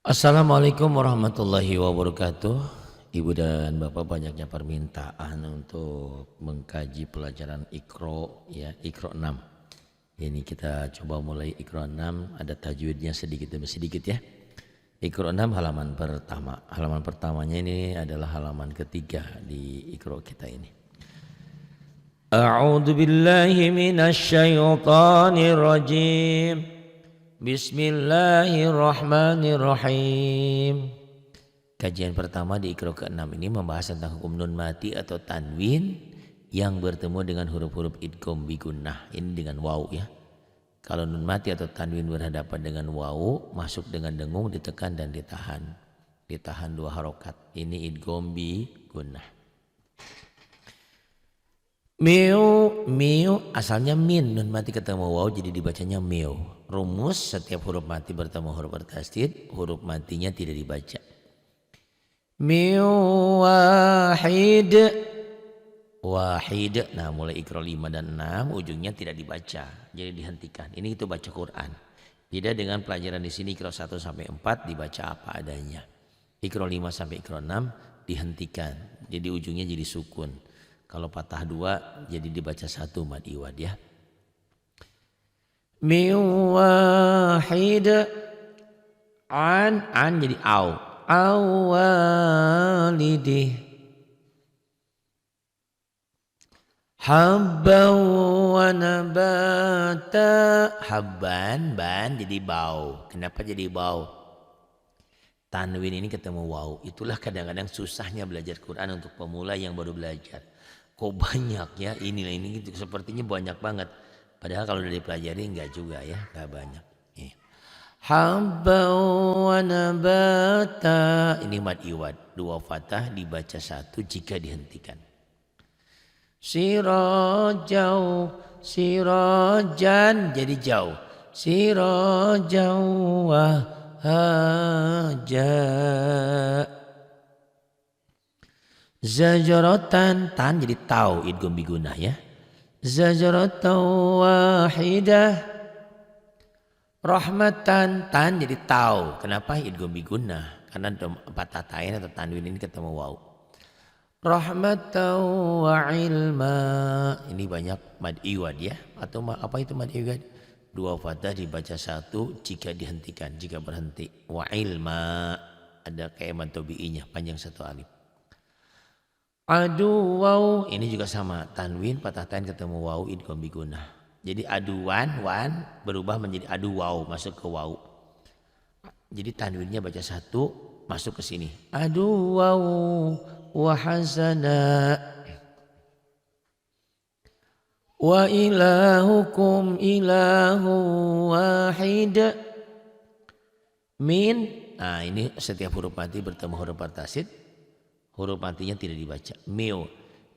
Assalamualaikum warahmatullahi wabarakatuh. Ibu dan Bapak, banyaknya permintaan untuk mengkaji pelajaran Iqra, ya, Iqra 6. Ini kita coba mulai Iqra 6, ada tajwidnya sedikit demi sedikit ya. Iqra 6 halaman pertama. Halaman pertamanya ini adalah halaman ketiga di Iqra kita ini. A'udzu billahi minasy syaithanir rajim. Bismillahirrahmanirrahim. Kajian pertama di Iqra ke-6 ini membahas tentang hukum nun mati atau tanwin yang bertemu dengan huruf-huruf idgham bi gunnah. Ini dengan waw ya. Kalau nun mati atau tanwin berhadapan dengan waw, masuk dengan dengung, ditekan dan ditahan. Ditahan 2 harokat. Ini idgham bi gunnah. Miu asalnya min, nun mati ketemu waw jadi dibacanya miu. Rumus, setiap huruf mati bertemu huruf bertasydid, huruf matinya tidak dibaca. Miu wahid. Wahid, nah mulai Iqra 5 dan 6 ujungnya tidak dibaca, jadi dihentikan. Ini itu baca Quran. Beda dengan pelajaran di sini Iqra 1 sampai 4 dibaca apa adanya. Iqra 5 sampai Iqra 6 dihentikan, jadi ujungnya jadi sukun. Kalau patah 2 jadi dibaca 1 mad iwad ya. Min wahid, an jadi au, awalidih. Habban wa nabata, habban, ban jadi bau. Kenapa jadi bau? Tanwin ini ketemu waw. Itulah kadang-kadang susahnya belajar Quran untuk pemula yang baru belajar. Kok banyak ya, ini gitu, sepertinya banyak banget. Padahal kalau udah dipelajari enggak juga ya, enggak banyak. Habba wa nabata, ini mad iwad, 2 fathah dibaca 1 jika dihentikan. Sirajau, sirajan jadi jauh. Sirajau wahaja. Zajaratan, tan jadi tau, idgham bi gunnah ya. Zajaratan wahidah. Rahmatan, tan jadi tau. Kenapa idgham bi gunnah? Karena patah tain atau tanwin ini ketemu waw. Rahmatan wa ilma, ini banyak mad iwad ya. Atau apa itu mad iwad? 2 fathah dibaca 1 jika dihentikan, jika berhenti. Wa ilma, ada kayak mad tabi'inya panjang 1 alif. Aduwaw, ini juga sama, tanwin patah tain ketemu waw idgham bi gunnah. Jadi aduwan, wan berubah menjadi aduwaw, masuk ke waw. Jadi tanwinnya baca 1 masuk ke sini. Aduwaw wa hasana. Wa ilahukum ilahu wahid. Min, nah ini setiap huruf mati bertemu huruf bertasydid, huruf matinya tidak dibaca. Miu,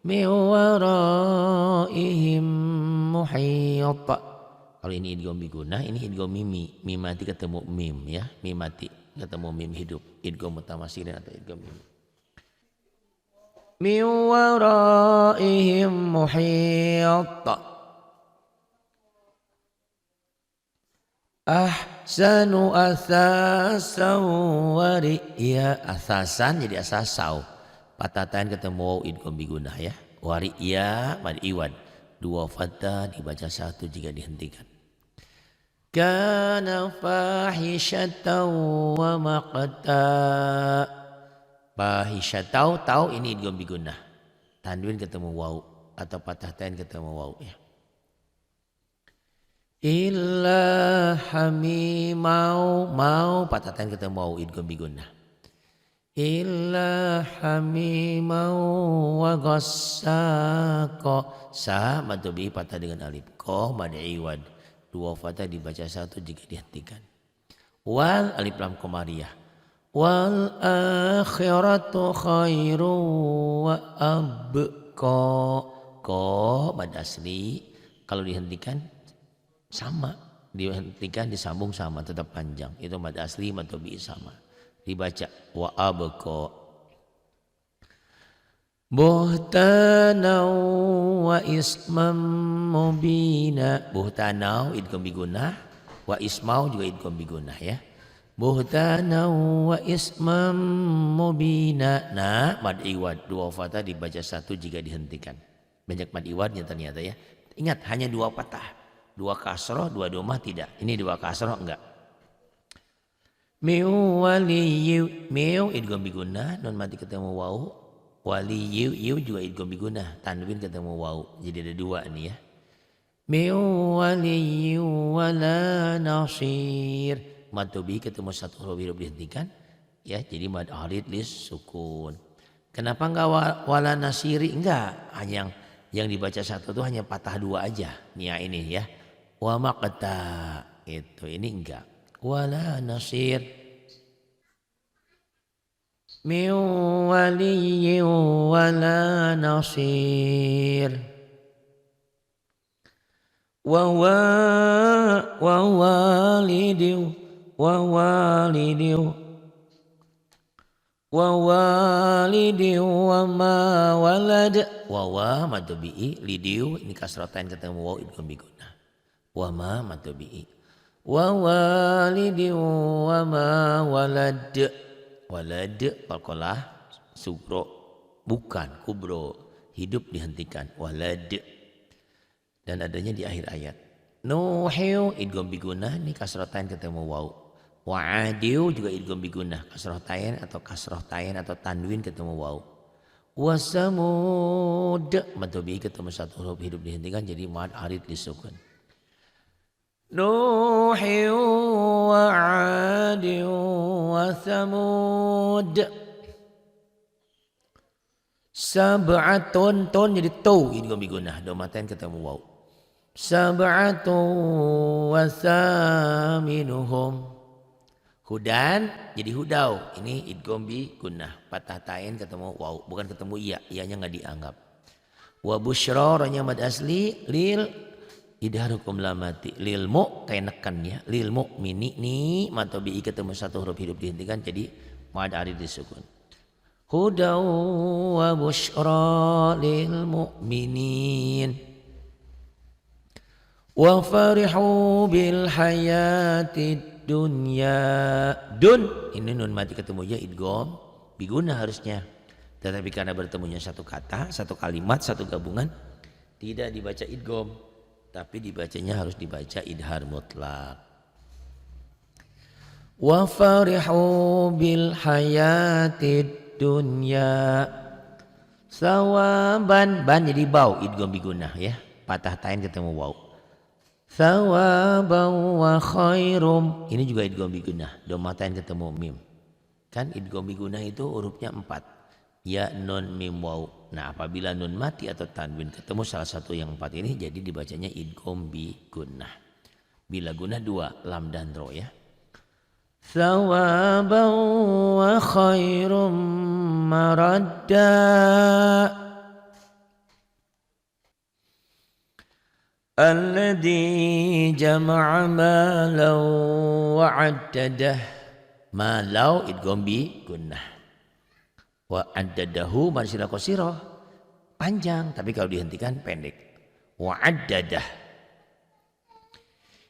miu waraihim muhit. Kalau ini idgham bi gunnah, ini idgham mimi. Mim mati ketemu mim ya, mim mati ketemu mim hidup. Idgham mutamasilin atau idgham mimi. Miu waraihim muhit. Ahsanu athasan wa ri'ya. Athasan jadi asasau. Patah tain ketemu waw idgham bi gunnah ya. Wa ri'ya mad iwad. 2 fathah dibaca 1 jika dihentikan. Kana fahisyatan wa maqta. Fahisyatau, tau ini idgham bi gunnah. Tanwin ketemu waw atau patah tain ketemu waw ya. Illa hamimau, mau patah tain ketemu waw idgham bi gunnah. Illa hamimau wa ghassaqo, sa mad tabi'i patah dengan alif, ko mad iwad, 2 fathah dibaca 1 jika dihentikan. Wal alif lam qamariyah. Wal akhiratu khairu wa abqa. Ko mad asli, kalau dihentikan sama, dihentikan disambung sama, tetap panjang. Itu mad asli, mad tabi'i sama. Dibaca wa abqa. Buhtanau wa ismam mubina. Buhtanau idgham bi gunnah, wa ismau juga idgham bi gunnah ya. Buhtana wa ismam mubina. Nah, mad iwad dua fathah dibaca satu jika dihentikan. Banyak mad iwadnya ternyata ya. Ingat hanya dua patah. Dua kasroh, dua domah tidak. Ini dua kasroh enggak. Miu waliyu. Miu idgham bigunah. Non mati ketemu waw. Waliyu. Yu juga idgham bigunah. Tanwin ketemu waw. Jadi ada dua nih ya. Miu waliyu wala nasir. Mad tobi ketemu satu huruf hidup dihentikan. Ya jadi mad arid lis sukun. Kenapa enggak wala nasiri? Enggak. Hanya yang dibaca satu itu hanya patah dua aja. Nih ya ini ya. Wa maqta. Itu ini enggak. Wala nasir. Min waliyyin wala nasir. Wa walidin wa walidin wa walidin wa ma walad. Wa matobi'i lidiu ini kasrotain ketemu waw idgham bigunah. Wa ma matobi'i. Wa walidin wa ma walad. Walad qalqalah sugro bukan kubro hidup dihentikan walad. Dan adanya di akhir ayat. Nuhiu idgham bigunah ini kasrotain ketemu waw. Wa'adiu juga idgham bigunah kasroh tain atau tanwin ketemu waw. Wasamud matobi ketemu satu huruf hidup dihentikan jadi mad arid disukun. Nuhiu wa'adiu wasamud. Sab'atun ton jadi tu idgham bigunah domatain ketemu waw. Sab'atun wasaminuhum. Hudan jadi hudau. Ini idgham bi gunnah. Patah tain ketemu waw. Bukan ketemu iya. Iyanya nggak dianggap. Wa busyra rohnya mad asli. Lil idharukum lamati. Lil mu kayak nekan ya. Lil mu'mini ni. Matobi ketemu satu huruf hidup dihentikan. Jadi mad arid disukun. Hudau wa busyra lil mu'minin. Wa farihu bil hayatid dunya. Dun ini nun mati ketemu ya idgham biguna harusnya. Tetapi karena bertemunya satu kata, satu kalimat, satu gabungan tidak dibaca idgham, tapi dibacanya harus dibaca idhar mutlak. Wa farihu bil hayatid dunya. Sawaban ban jadi bau idgham biguna ya. Patah tain ketemu waw. Thawaban wa khairum. Ini juga idgham bigunah. Domatain ketemu mim. Kan idgham bigunah itu hurufnya 4. Ya nun mim waw. Nah apabila nun mati atau tanwin ketemu salah satu yang 4 ini jadi dibacanya idgham bigunah. Bila gunah 2 lam dan ro ya. Thawaban wa khairum maradda. Alladhi jama'a malau wa'addadah. Malau idgham bi gunnah. Wa'addadahu marsila qasirah panjang tapi kalau dihentikan pendek. Wa'addadah.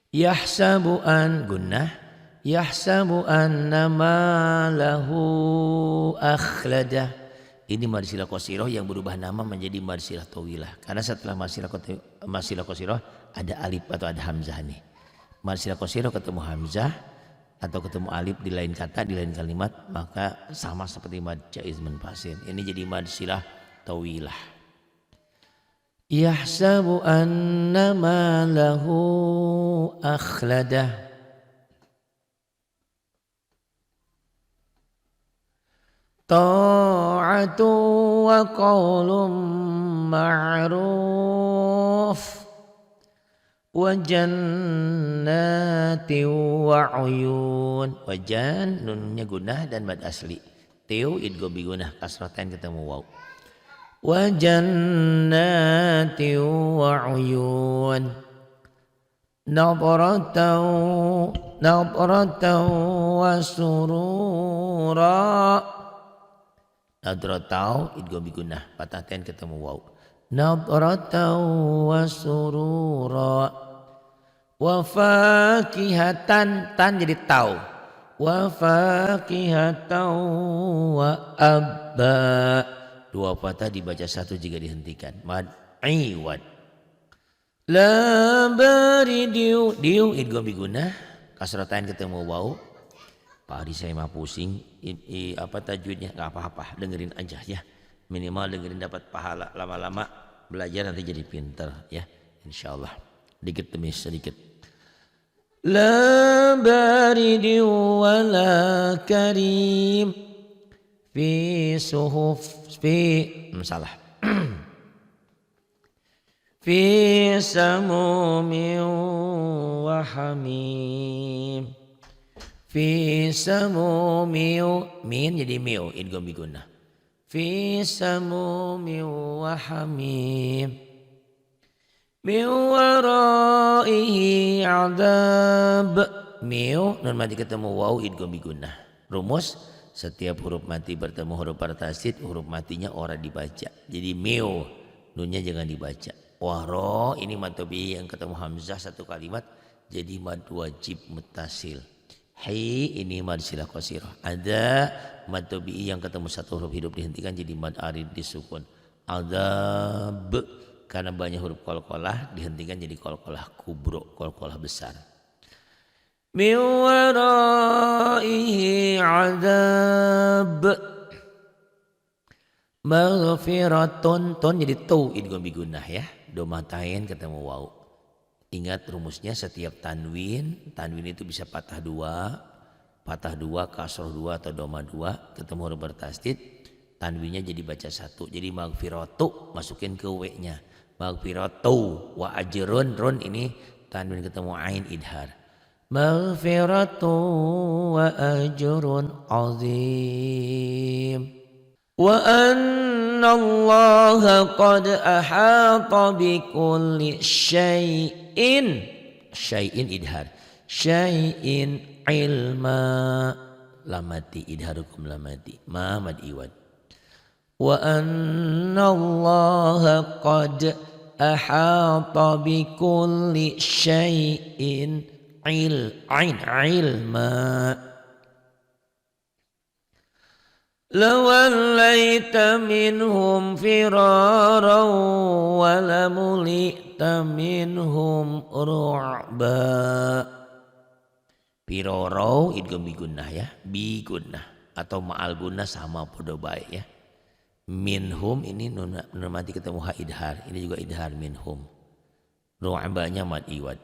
Yahsabu an gunnah. Yahsabu anna malahu akhladah. Ini marsilah qasirah yang berubah nama menjadi marsilah tawilah. Karena setelah marsilah qasirah ada alif atau ada hamzah nih. Marsilah qasirah ketemu hamzah atau ketemu alif di lain kata, di lain kalimat, maka sama seperti mad jaiz munfasil. Ini jadi marsilah tawilah. Yahsabu anna malahu akhladah. Ta'atu wa qawlum ma'ruf wa jannati wa uyun. Wajan nunnya gunah dan mad asli. Tiu idgham bigunah kasratain ketemu waw. Wa jannati wa uyun. Nadratan wa surura. Nadratau idgham bigunah patah tain ketemu waw. Nadratau wa surura. Wa fakihatan tan jadi tau. wa fakihatan wa abba. Dua fathah dibaca satu jika dihentikan. Mad iwad. La baridiu diu idgham bigunah kasratain ketemu waw. Pak Adi saya mah pusing apa tajwidnya, nggak apa-apa, dengerin aja ya, minimal dengerin dapat pahala, lama-lama belajar nanti jadi pinter ya, insyaallah. Dikit demi sedikit. La baridi wa la karim fi suhuf fi salah fi samumin wa hamim. Fi samumiu min jadi miu idgham bigunnah. Fi samumiu wa hamim. Min waraihi adab. Miu nun mati ketemu waw idgham bigunnah. Rumus setiap huruf mati bertemu huruf partasid, huruf matinya ora dibaca. Jadi miu nunnya jangan dibaca. Waro ini mad tabii yang ketemu hamzah satu kalimat jadi mad wajib muttasil. Hai ini mad silah qasirah. Ada mad tabii yang ketemu satu huruf hidup dihentikan jadi mad arid disukun. Adab karena banyak huruf qalqalah dihentikan jadi qalqalah kubro, qalqalah besar. Min waraihi adab. Maghfiratun ton jadi tu idgham bigunnah ya. Domatain ketemu waw. Ingat rumusnya setiap tanwin itu bisa patah dua, kasroh dua atau doma dua, ketemu huruf bertasdid, tanwinnya jadi baca satu. Jadi maghfiratu masukin ke w-nya. Maghfiratu wa ajrun run ini tanwin ketemu ain idhar. Maghfiratu wa ajrun azim. Wa anna Allah qad ahata bi kulli syai'in idhar syai'in ilma lamati idharukum lamati ma mad iwad. Wa anna Allah qad ahata bi kulli syai'in ilma. Lawallaita minhum firaran wa lamulita minhum ru'ba. Firaro idgham bigunnah ya, bigunnah atau ma'al gunnah sama podo baik ya. Minhum ini nun mati ketemu ha idhar, ini juga idhar minhum. Ru'banya mad iwad.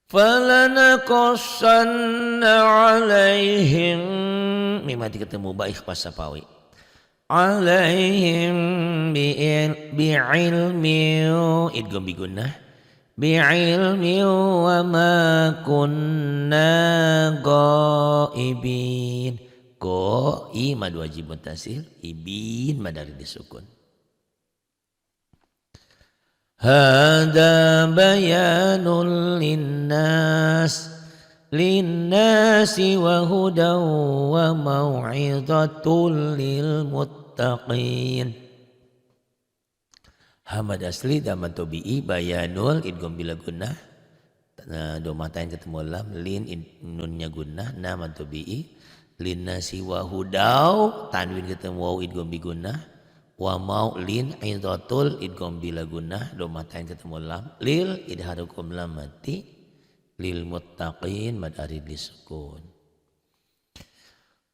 Falanaqassanna alaihim mimati ketemu baik pas sapawi alaihim bi'ilmi idgham bigunnah bi'ilmi wa ma kunna ghaibin. Go i mad wajib muttasil, ibin mad arid disukun. Hada bayanul linnasi wa hudaw wa mau'izatul lil muttaqin. Hamad asli damad tabii bayanul idgham bila gunnah. Domatain ketemu lam lin nunnya gunnah nama tabii. Linnasi wa hudaw tanwin ketemu waw idgham bi gunnah. Wa maulin idatul idgham bila gunnah domatain ketemu lam lil idharukum lam mati lil muttaqin mad arid disukun.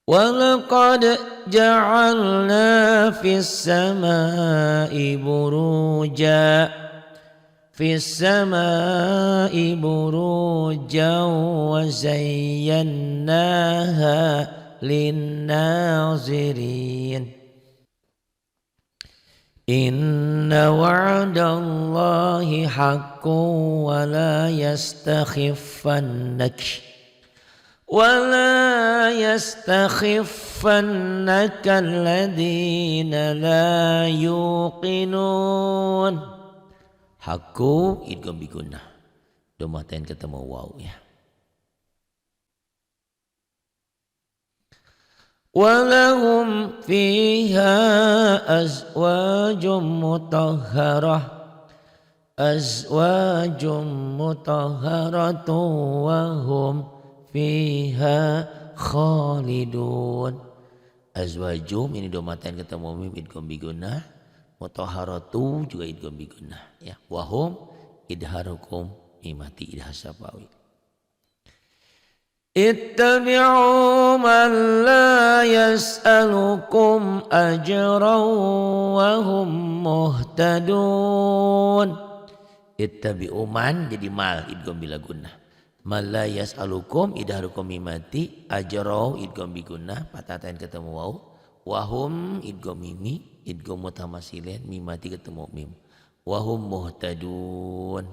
Wa laqad ja'alna fis samai buruja wa zayyannaha lin-nazirin. Inna wa'dallahi haqqun wa la yastakhifannaka alladhina la yuqinun. Haqqu idgham bi gunnah. Domatain ketemu waw ya. walahum fiha azwajum mutahharatun wa hum fiha khalidun. Azwajum ini domaten ketemu mim idgham bigunah, mutahharatu juga idgham bigunah ya. Wa hum idharukum mimati idhar syafawi. Ittabi'u man la yas'alukum ajran wa hum muhtadun. Ittabi'u man jadi mal idgham bila gunnah. Man la yas'alukum idharukum mimati ajran idgham bi gunnah patahan ketemu waw. Wa hum idgham mimi idgham mutamasilin mimati ketemu mim. Wa hum muhtadun.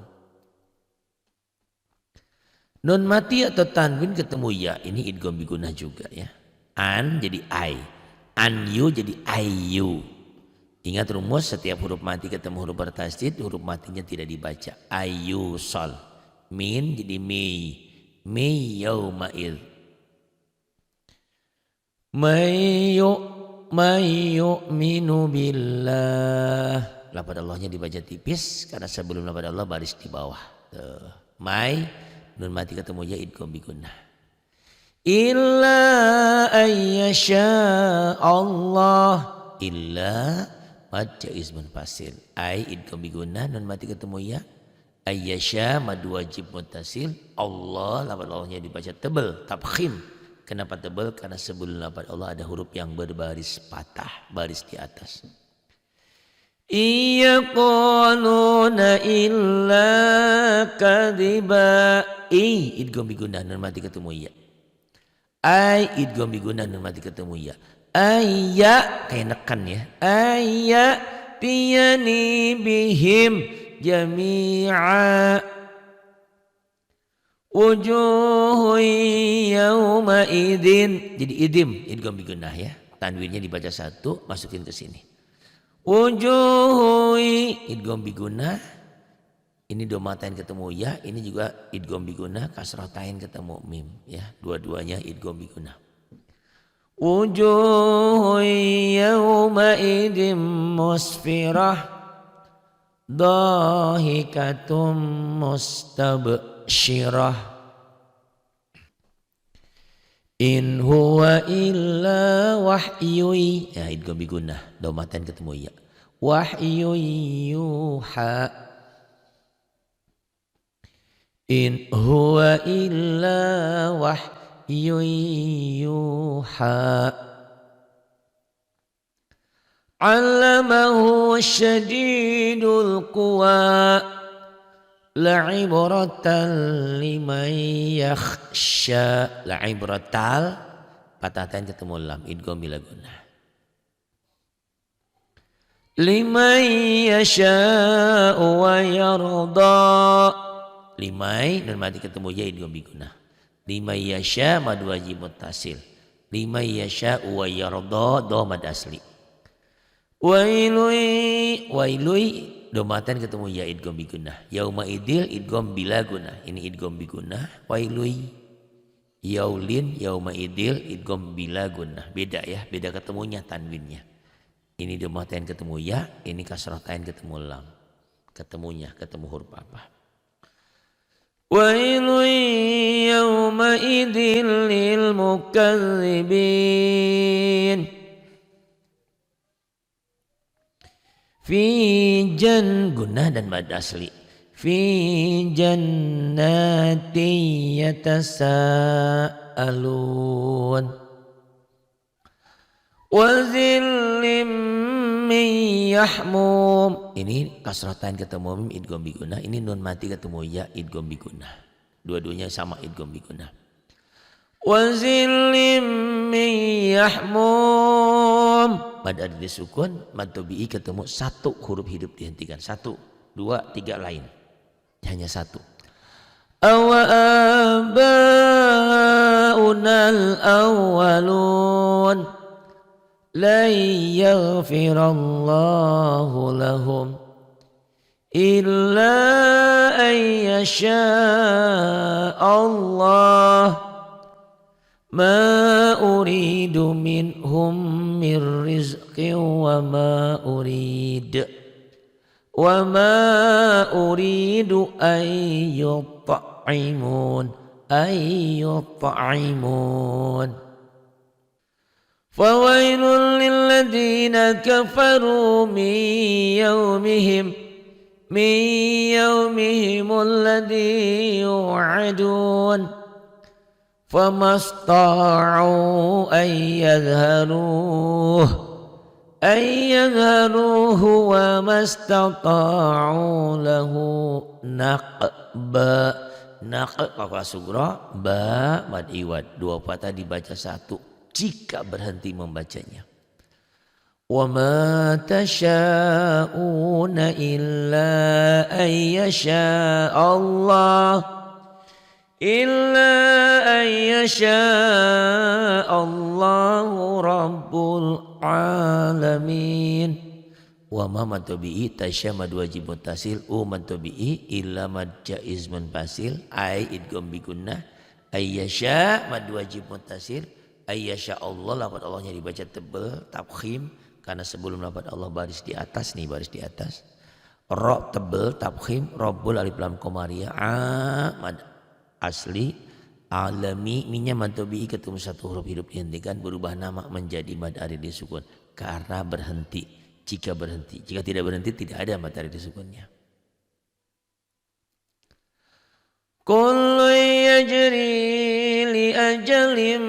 Nun mati atau tanwin ketemu ya, ini idgham bigunah juga ya. An jadi ai, an yu jadi ayu. Ingat rumus, setiap huruf mati ketemu huruf bertasydid, huruf matinya tidak dibaca. Ayu sol. Min jadi mi yauma'id. Mayu minu billah. Lafaz Allahnya dibaca tipis karena sebelum lafaz Allah baris di bawah. May nun mati ketemu ya idgham bigunah. Illa ayyasha Allah. Illa mad jaiz munfasil. Ai idgham bigunah nun mati ketemu ya. Ayyasha mad wajib muttasil. Allah lafaz Allahnya dibaca tebal tabkhim. Kenapa tebal? Karena sebelum lafaz Allah ada huruf yang berbaris patah, baris di atas. Iyaquluna illa kadhiba. I idgham bigunah nun mati ketemu ya. Ai idgham bigunah nun mati ketemu ya. Ayya kayak nekan ya. Ayya tiyani bihim jami'a. Wujuhu yawma idin. Jadi idim idgham bigunah ya. Tanwinnya dibaca satu, masukin ke sini. Wujuhui idgham bigunah. Ini domatain ketemu ya, ini juga idgham bigunah, kasratain ketemu mim ya. Dua-duanya idgham bigunah. Wujuhui yawma idim musfirah dahikatum mustabsyirah. In huwa illa wahyui. Ya idgham bigunah. Domaten ketemu ya. Wahyui yuha. In huwa illa wahyui yuha. Allamahu syadidul quwa. La'ibratan liman yakhsha. La'ibratal patahan ketemu lam idgham bila gunnah. Liman yasha'u wa yarda. Limai dan mati ketemu ya idgham bi gunnah. Liman yasha mad wajib muttasil. Liman yasha'u wa yarda dhamad asli. Wailui domatan ketemu ya idgham bi gunnah. Yauma idil idgham bila gunnah. Ini idgham bi gunnah. Wailui yaulin yauma idil idgham bila gunnah. Beda ya, beda ketemunya tanwinnya. Ini domatan ketemu ya, ini kasratain ketemu lam. Ketemunya ketemu huruf apa? Wailui yauma idil lil mukadzibin. Fi gunnah dan mad asli. Fi jannati yatasaalun. Wa zillim min yahmum. Ini kasratain ketemu mim idgham bi gunnah. Ini nun mati ketemu ya idgham bi gunnah. Dua-duanya sama idgham bi gunnah. Wa zillim min yahmum. Mad ada disukun, mad tabi'i ketemu satu huruf hidup dihentikan. 1, 2, 3 lain. Hanya satu. Awa aba'unal awwalun. La yaghfirallahu lahum. Illa an yasha Allah. Ma uridu minhum min rizqin wa ma uridu an yut'imun. Fawailul lilladzina kafaru min yawmihim alladzi yu'adun. Famasta'u an yadharuhu wa mastata'u lahu naqba. Kalau sugro ba mad iwad, dua patah dibaca satu jika berhenti membacanya. Wa ma tasha'una illa an yasha Allahu rabbul alamin. Wa ma mantubi'i tasya mad wajib muttasil mantubi'i illa mad jaiz munfasil ai idgham bi gunnah ayyasha mad wajib muttasil ayyasha Allah, lafaz Allahnya dibaca tebal tafkhim karena sebelum lafaz Allah baris di atas nih, baris di atas. Ra tebal tafkhim, rabbul alif lam qamariyah mad asli alami minya mantubi'i ketemu satu huruf hidup dihentikan berubah nama menjadi mad arid disukun karena berhenti. Jika berhenti, jika tidak berhenti tidak ada mad arid disukunnya. Kullu yajri li ajalin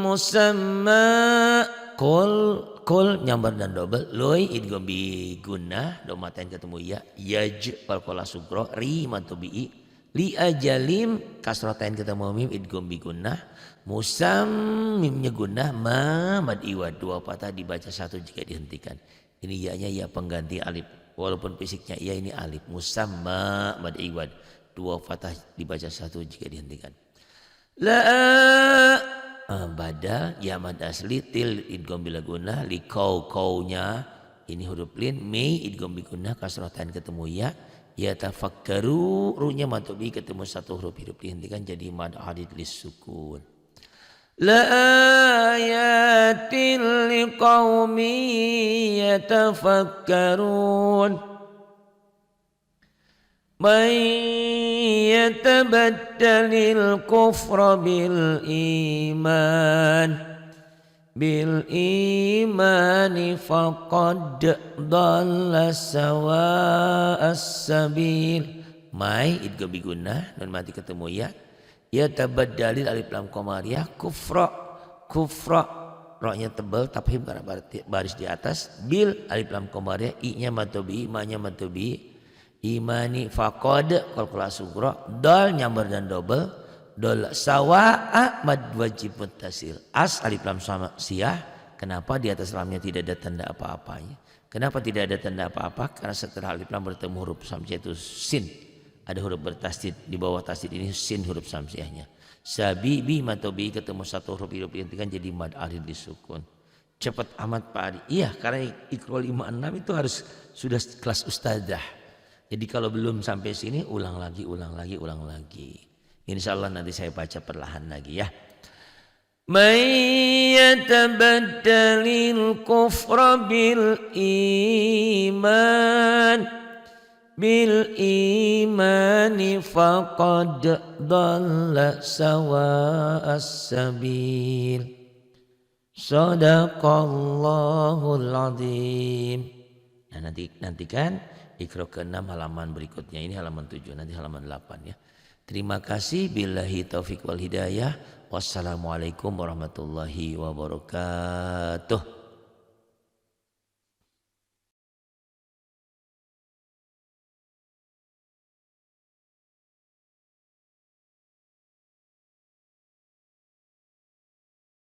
musamma. Kul nyambar dan double, loy idgham bi gunnah domatain ketemu ya, yaj qalqalah sugro ri mantubi'i li ajalim kasratain ketemu mim idgham bi gunnah musam mimnya gunnah ma mad iwad, dua patah dibaca satu jika dihentikan. Ini ya-nya ya pengganti alif. Walaupun fisiknya ya ini alif. Musamma mad iwad. Dua fathah dibaca satu jika dihentikan. La badal ya mad asli til idgham bil gunnah li kaunya ini huruf lin mi idgham bi gunnah kasratan ketemu ya tafakkaru runya mantubi ketemu satu huruf hidup dihentikan jadi mad arid lis sukun. La ayatin liqaumin yatafakkarun. Man yatabaddalil kufra bil imani faqad dhalla sawa'as sabil. Mai idgham bi gunnah dan mati ketemu ya tabaddalil alif lam qamariyah kufra ra-nya tebal tafhim karena baris di atas bil alif lam qamariyah i-nya mantubi ma-nya mantubi imani faqad qalqalah sughra dal nyambar dan double dol sawa'a mad wajib muttasil as alif lam siyah. Kenapa di atas lamnya tidak ada tanda apa-apanya? Kenapa tidak ada tanda apa-apa? Karena setelah alif lam bertemu huruf samsiah itu sin. Ada huruf bertasdid, di bawah tasdid ini sin huruf samsiahnya. Sabibi matobi ketemu satu huruf hidup dihentikan jadi mad arid disukun. Cepat amat Pak Adi. Iya, karena Iqra 56 itu harus sudah kelas ustadzah. Jadi kalau belum sampai sini ulang lagi. Insya Allah nanti saya baca perlahan lagi ya. Man yatabaddalil kufra bil imani faqad dhalla sawa'as sabil. Sadaqallahul azim. Nah nantikan Iqra ke-6 halaman berikutnya. Ini halaman 7, nanti halaman 8 ya. Terima kasih. Billahi taufik wal hidayah. Wassalamualaikum warahmatullahi wabarakatuh.